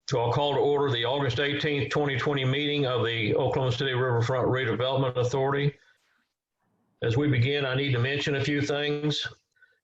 So I'll call to order the August 18th, 2020 meeting of the Oklahoma City Riverfront Redevelopment Authority. As we begin, I need to mention a few things.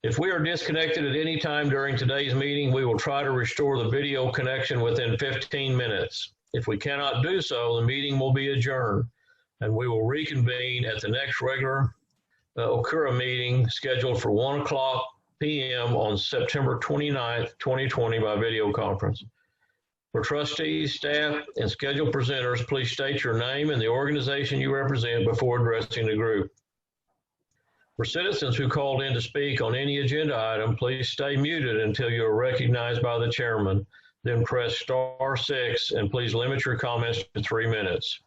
If we are disconnected at any time during today's meeting, we will try to restore the video connection within 15 minutes. If we cannot do so, the meeting will be adjourned and we will reconvene at the next regular Okura meeting scheduled for 1:00 p.m. on September 29th, 2020 by video conference. For trustees, staff, and scheduled presenters, please state your name and the organization you represent before addressing the group. For citizens who called in to speak on any agenda item, please stay muted until you are recognized by the chairman. Then press *6 and please limit your comments to 3 minutes.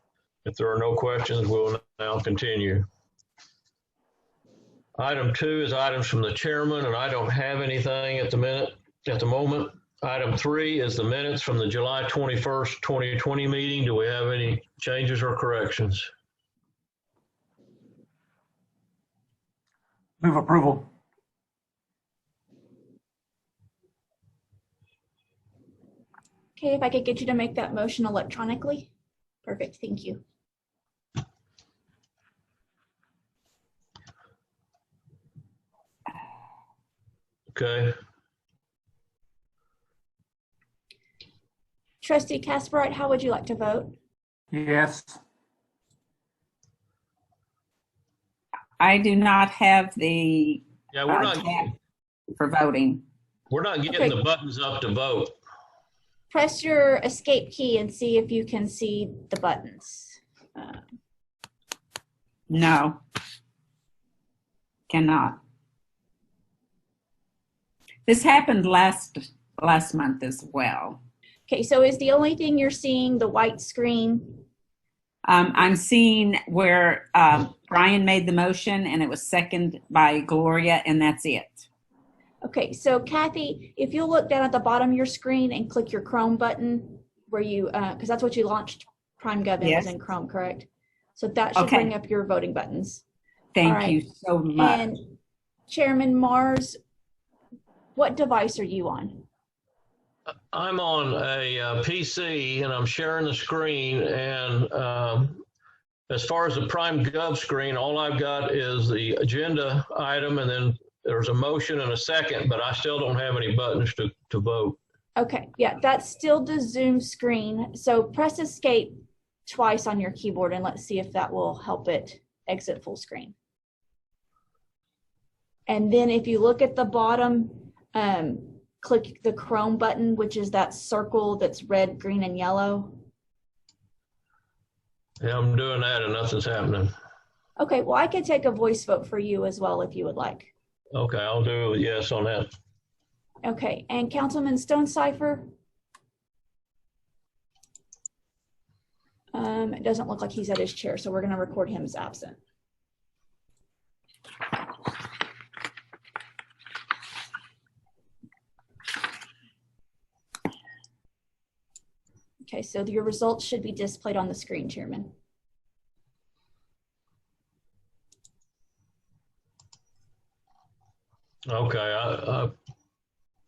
If there are no questions, we'll now continue. Item 2 is items from the chairman, and I don't have anything at the moment. Item 3 is the minutes from the July 21st, 2020 meeting. Do we have any changes or corrections? Move approval. Okay, if I could get you to make that motion electronically. Perfect, thank you. Okay. Trustee Casperite, how would you like to vote? Yes. I do not have the Yeah, tab for voting. we're not getting Okay. the buttons up to vote. Press your escape key and see if you can see the buttons. No, cannot. This happened last month as well. Okay, so is the only thing you're seeing the white screen? I'm seeing where Brian made the motion and it was seconded by Gloria, and that's it. Okay, so Kathy, if you'll look down at the bottom of your screen and click your Chrome button where you, because that's what you launched PrimeGov in, Yes. was in Chrome, correct? So that should Okay. bring up your voting buttons. Thank All right. you so much. And Chairman Mars, what device are you on? I'm on a PC and I'm sharing the screen, and as far as the PrimeGov screen, all I've got is the agenda item, and then there's a motion and a second, but I still don't have any buttons to vote. Okay, yeah, that's still the Zoom screen. So press escape twice on your keyboard and let's see if that will help it exit full screen. And then if you look at the bottom, click the Chrome button, which is that circle that's red, green, and yellow. Yeah, I'm doing that and nothing's happening. Okay, well, I can take a voice vote for you as well if you would like. Okay, I'll do a yes on that. Okay, and Councilman Stonecipher? It doesn't look like he's at his chair, so we're going to record him as absent. Okay, so your results should be displayed on the screen, Chairman. Okay,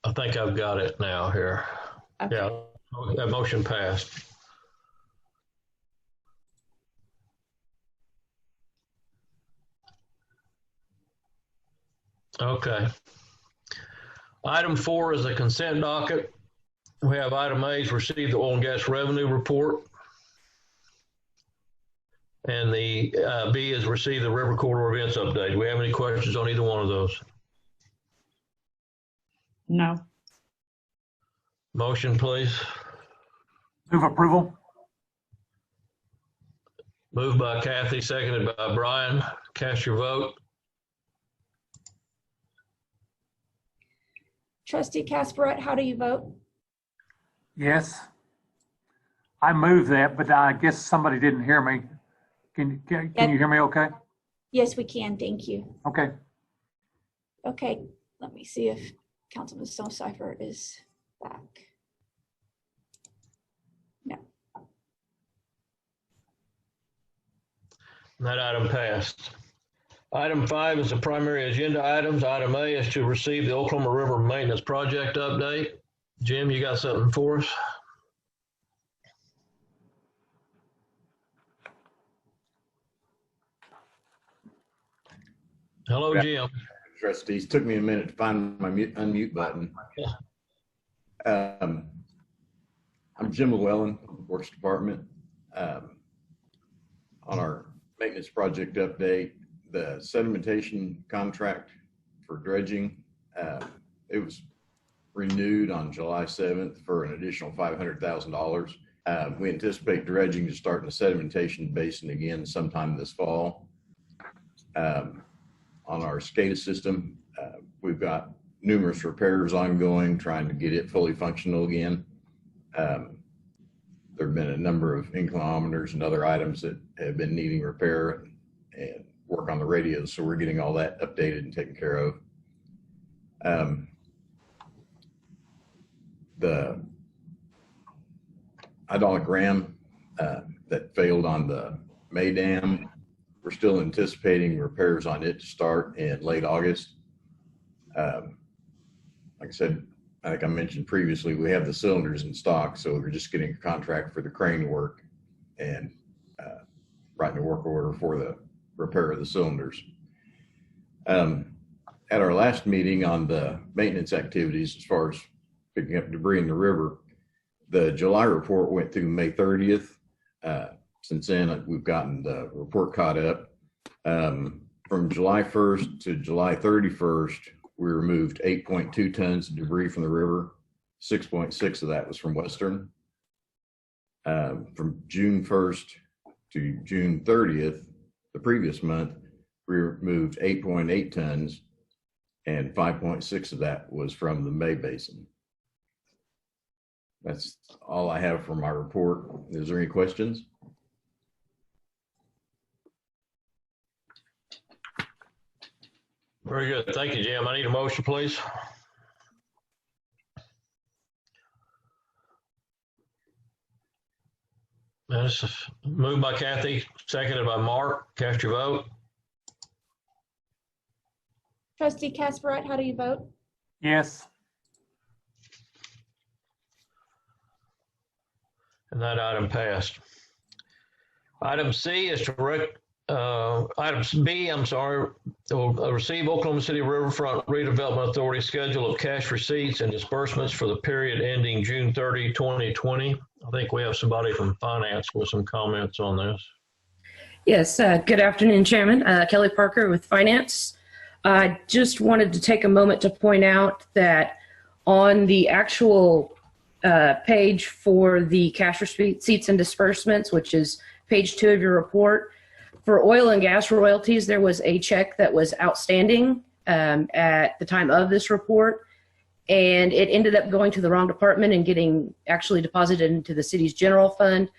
I think I've got it now here. Okay. Yeah, that motion passed. Okay. Item 4 is a consent docket. We have item A is receive the oil and gas revenue report. And the B is receive the river corridor events update. Do we have any questions on either one of those? No. Motion, please. Move approval. Moved by Kathy, seconded by Brian. Cast your vote. Trustee Casperette, how do you vote? Yes. I moved that, but I guess somebody didn't hear me. Can you hear me okay? Yes, we can. Thank you. Okay. Okay, let me see if Councilman Stonecipher is back. No. That item passed. Item 5 is the primary agenda items. Item A is to receive the Oklahoma River Maintenance Project update. Jim, you got something for us? Hello, Jim. Trustees, took me a minute to find my unmute button. I'm Jim Llewellyn, Works Department. On our maintenance project update, the sedimentation contract for dredging, it was renewed on July 7th for an additional $500,000. We anticipate dredging to start in the sedimentation basin again sometime this fall. On our SCADA system, we've got numerous repairs ongoing, trying to get it fully functional again. There have been a number of inclinometers and other items that have been needing repair and work on the radios, so we're getting all that updated and taken care of. The hydraulic ram that failed on the May Dam, we're still anticipating repairs on it to start in late August. Like I said, I think I mentioned previously, we have the cylinders in stock, so we're just getting a contract for the crane work and writing a work order for the repair of the cylinders. At our last meeting on the maintenance activities, as far as picking up debris in the river, the July report went through May 30th. Since then, we've gotten the report caught up. From July 1st to July 31st, we removed 8.2 tons of debris from the river. 6.6 of that was from Western. From June 1st to June 30th, the previous month, we removed 8.8 tons, and 5.6 of that was from the May Basin. That's all I have for my report. Is there any questions? Very good. Thank you, Jim. I need a motion, please. This is moved by Kathy, seconded by Mark. Cast your vote. Trustee Casperite, how do you vote? Yes. And that item passed. Item C is to item B, receive Oklahoma City Riverfront Redevelopment Authority schedule of cash receipts and disbursements for the period ending June 30, 2020. I think we have somebody from finance with some comments on this. Yes, good afternoon, Chairman. Kelly Parker with Finance. I just wanted to take a moment to point out that on the actual page for the cash receipts and disbursements, which is page 2 of your report, for oil and gas royalties, there was a check that was outstanding at the time of this report, and it ended up going to the wrong department and getting actually deposited into the city's general fund.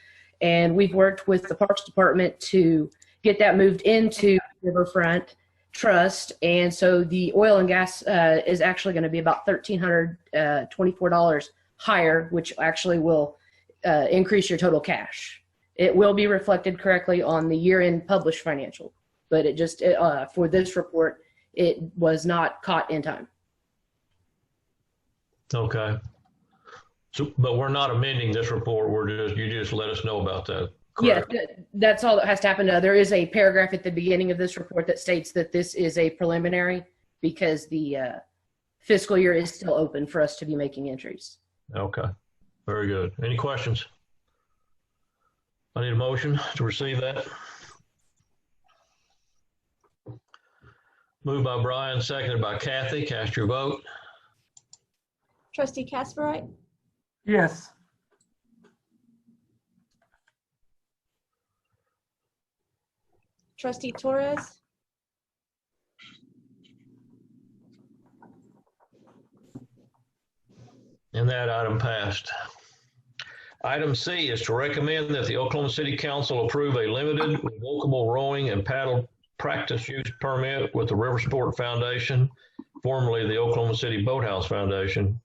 And we've worked with the Parks Department to get that moved into Riverfront Trust. And so the oil and gas is actually going to be about $1,324 higher, which actually will increase your total cash. It will be reflected correctly on the year-end published financial, but it just, for this report, it was not caught in time. Okay. So, but we're not amending this report. You just let us know about that. Correct? Yeah, that's all that has to happen. There is a paragraph at the beginning of this report that states that this is a preliminary because the fiscal year is still open for us to be making entries. Okay. Very good. Any questions? I need a motion to receive that. Moved by Brian, seconded by Kathy. Cast your vote. Trustee Casperite, Yes. Trustee Torres, And that item passed. Item C is to recommend that the Oklahoma City Council approve a limited revocable rowing and paddle practice use permit with the River Sport Foundation, formerly the Oklahoma City Boathouse Foundation,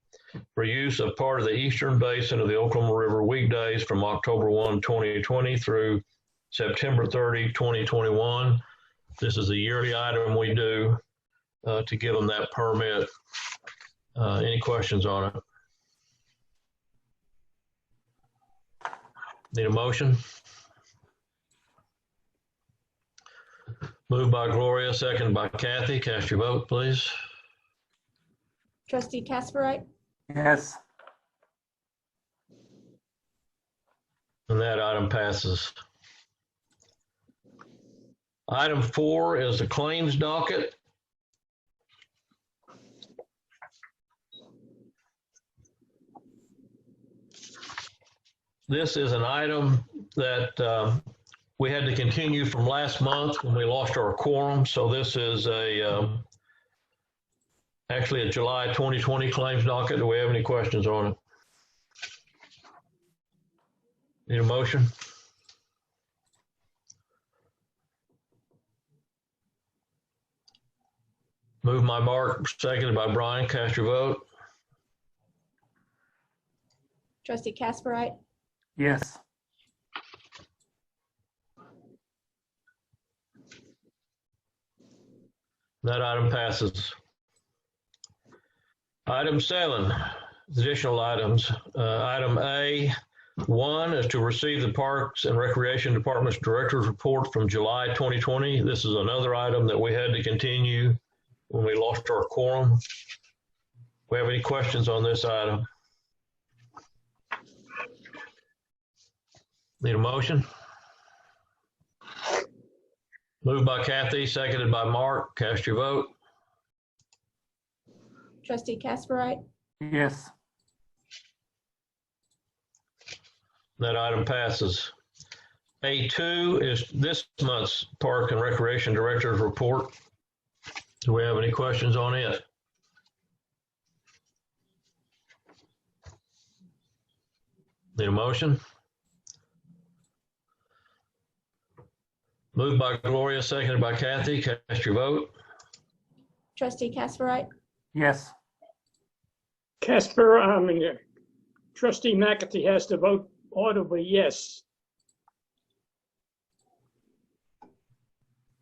for use of part of the eastern basin of the Oklahoma River weekdays from October 1, 2020 through September 30, 2021. This is a yearly item we do to give them that permit. Any questions on it? Need a motion? Moved by Gloria, seconded by Kathy. Cast your vote, please. Trustee Casperite, Yes. And that item passes. Item 4 is the claims docket. This is an item that we had to continue from last month when we lost our quorum. So this is actually a July 2020 claims docket. Do we have any questions on it? Need a motion? Moved by Mark, seconded by Brian. Cast your vote. Trustee Casperite, Yes. That item passes. Item 7, additional items. Item A1 is to receive the Parks and Recreation Department's Director's Report from July 2020. This is another item that we had to continue when we lost our quorum. Do we have any questions on this item? Need a motion? Moved by Kathy, seconded by Mark. Cast your vote. Trustee Casperite, Yes. That item passes. A2 is this month's Park and Recreation Director's Report. Do we have any questions on it? Need a motion? Moved by Gloria, seconded by Kathy. Cast your vote. Trustee Casperite, Yes. Trustee McAtee has to vote audibly yes.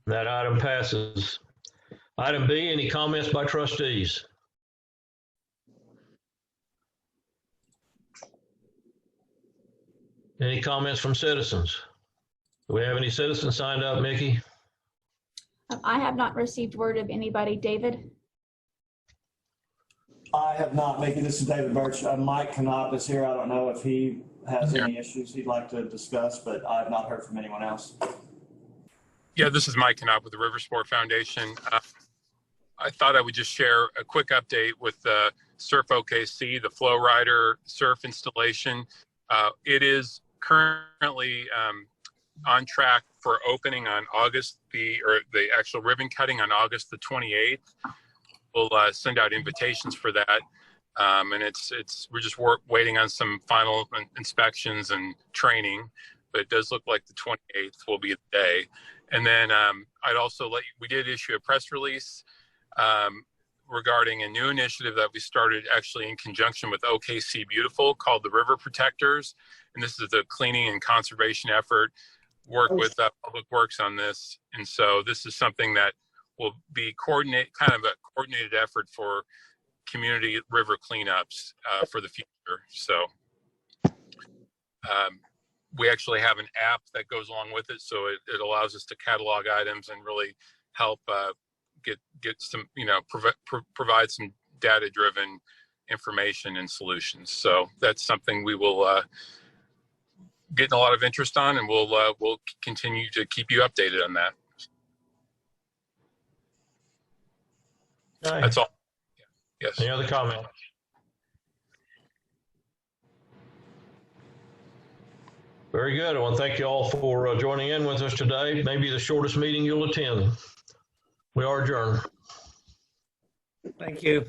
That item passes. Item B, any comments by trustees? Any comments from citizens? Do we have any citizens signed up, Mickey? I have not received word of anybody. David? I have not, Mickey. This is David Birch. Mike Knopp is here. I don't know if he has any issues he'd like to discuss, but I have not heard from anyone else. Yeah, this is Mike Knopp with the River Sport Foundation. I thought I would just share a quick update with Surf OKC, the Flow Rider surf installation. It is currently on track for opening on the actual ribbon cutting on August the 28th. We'll send out invitations for that, and we're just waiting on some final inspections and training, but it does look like the 28th will be the day. And then I'd also we did issue a press release regarding a new initiative that we started actually in conjunction with OKC Beautiful called the River Protectors, and this is a cleaning and conservation effort. Work with Public Works on this, and so this is something that will be kind of a coordinated effort for community river cleanups for the future. So we actually have an app that goes along with it, so it allows us to catalog items and really help get some, provide some data-driven information and solutions. So that's something we will getting a lot of interest on, and we'll continue to keep you updated on that. Okay. That's all. Yes. Any other comments? Very good. I want to thank you all for joining in with us today. Maybe the shortest meeting you'll attend. We are adjourned. Thank you.